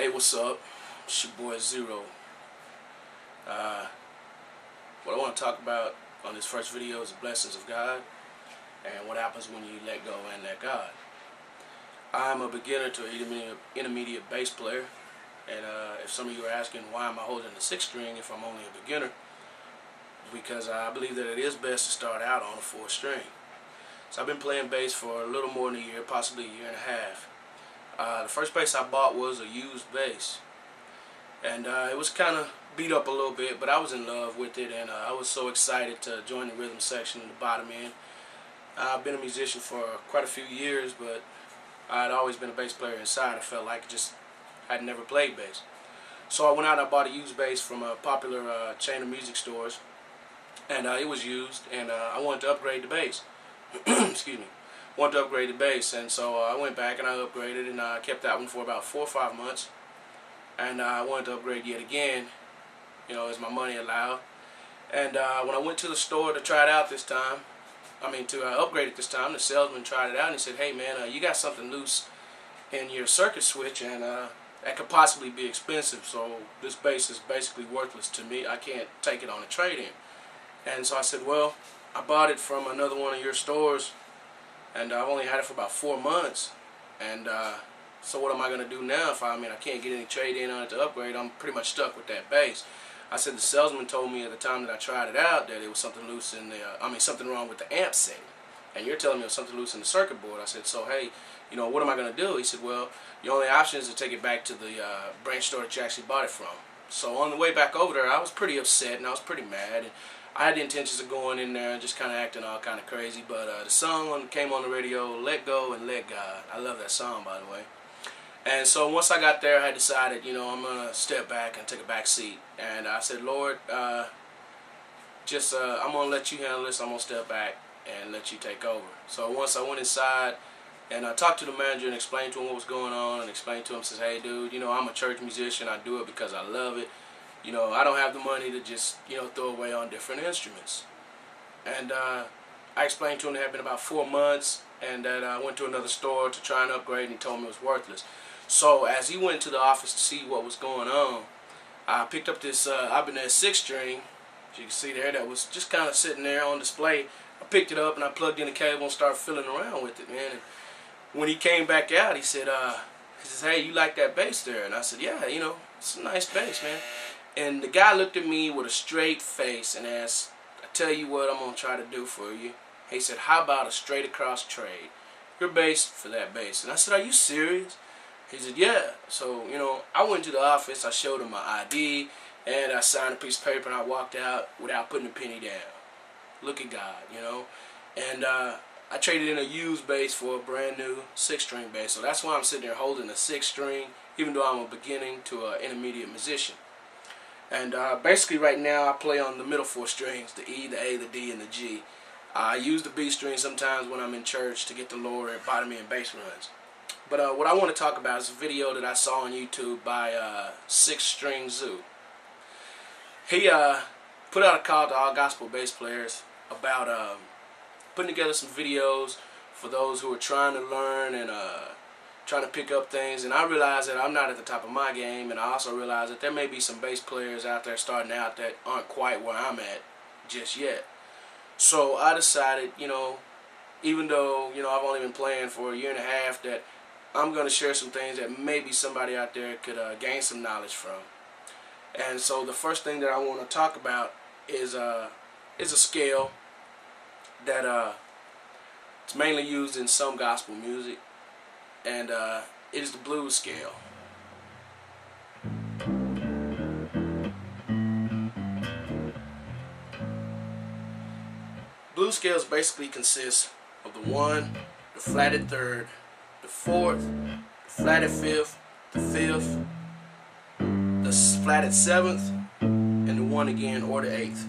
Hey, what's up? It's your boy Zero. What I want to talk about on this first video is the blessings of God and what happens when you let go and let God. I'm a beginner to an intermediate bass player, and if some of you are asking why am I holding the 6th string if I'm only a beginner, because I believe that it is best to start out on a 4th string. So I've been playing bass for a little more than a year, possibly a year and a half. The first bass I bought was a used bass, and it was kind of beat up a little bit, but I was in love with it, and I was so excited to join the rhythm section in the bottom end. I've been a musician for quite a few years, but I'd always been a bass player inside. I felt like I'd never played bass. So I went out and I bought a used bass from a popular chain of music stores, and it was used, and I wanted to upgrade the bass. Excuse me. Wanted to upgrade the bass, and so I went back and I upgraded, and I kept that one for about 4 or 5 months, and I wanted to upgrade yet again, as my money allowed. And when I went to the store to try it out this time, to upgrade it this time, the salesman tried it out and he said, "Hey man, you got something loose in your circuit switch, and that could possibly be expensive, so this bass is basically worthless to me. I can't take it on a trade-in." And so I said, "Well, I bought it from another one of your stores, and I've only had it for about 4 months, and so what am I going to do now if I can't get any trade-in on it to upgrade? I'm pretty much stuck with that bass." I said, "The salesman told me at the time that I tried it out that it was something loose in the, something wrong with the amp setting, and you're telling me it was something loose in the circuit board." I said, "So hey, what am I going to do?" He said, "Well, the only option is to take it back to the branch store that you actually bought it from." So on the way back over there, I was pretty upset and I was pretty mad, and I had the intentions of going in there and just kind of acting all kind of crazy, but the song came on the radio, "Let Go and Let God." I love that song, by the way. And so once I got there, I decided, I'm going to step back and take a back seat. And I said, "Lord, I'm going to let you handle this. I'm going to step back and let you take over." So once I went inside and I talked to the manager and explained to him what was going on, and explained to him, says, "Hey dude, I'm a church musician. I do it because I love it. I don't have the money to just, throw away on different instruments." And I explained to him it had been about 4 months, and that I went to another store to try and upgrade, and he told me it was worthless. So as he went to the office to see what was going on, I picked up this Ibanez 6th string, as you can see there, that was just kind of sitting there on display. I picked it up and I plugged in the cable and started fiddling around with it, man. And when he came back out, he says, "Hey, you like that bass there?" And I said, "Yeah, it's a nice bass, man." And the guy looked at me with a straight face and asked, "I tell you what I'm going to try to do for you." He said, "How about a straight across trade? Your bass for that bass." And I said, "Are you serious?" He said, "Yeah." So, I went to the office, I showed him my ID, and I signed a piece of paper, and I walked out without putting a penny down. Look at God, And I traded in a used bass for a brand new 6th string bass. So that's why I'm sitting there holding a 6th string, even though I'm a beginning to an intermediate musician. And basically right now I play on the middle 4 strings, the E, the A, the D, and the G. I use the B string sometimes when I'm in church to get the lower and bottom end bass runs. But what I want to talk about is a video that I saw on YouTube by 6 String Zoo. He put out a call to all gospel bass players about putting together some videos for those who are trying to learn and trying to pick up things. And I realize that I'm not at the top of my game, and I also realize that there may be some bass players out there starting out that aren't quite where I'm at just yet. So I decided, even though I've only been playing for a year and a half, that I'm going to share some things that maybe somebody out there could gain some knowledge from. And so the first thing that I want to talk about is a scale that it's mainly used in some gospel music, and it is the blues scale. Blues scales basically consist of the 1, the flatted 3rd, the 4th, the flatted 5th, the 5th, the flatted 7th, and the 1 again, or the 8th,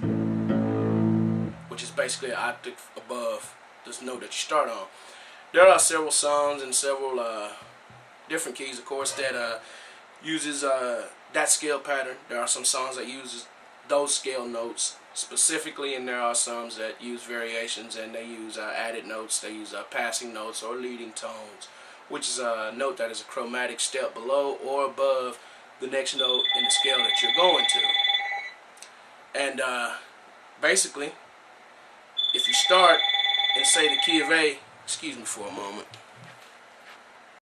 which is basically an octave above this note that you start on. There are several songs and several different keys, of course, that uses that scale pattern. There are some songs that uses those scale notes specifically, and there are some that use variations, and they use added notes. They use passing notes or leading tones, which is a note that is a chromatic step below or above the next note in the scale that you're going to. And basically, if you start and say the key of A, excuse me for a moment.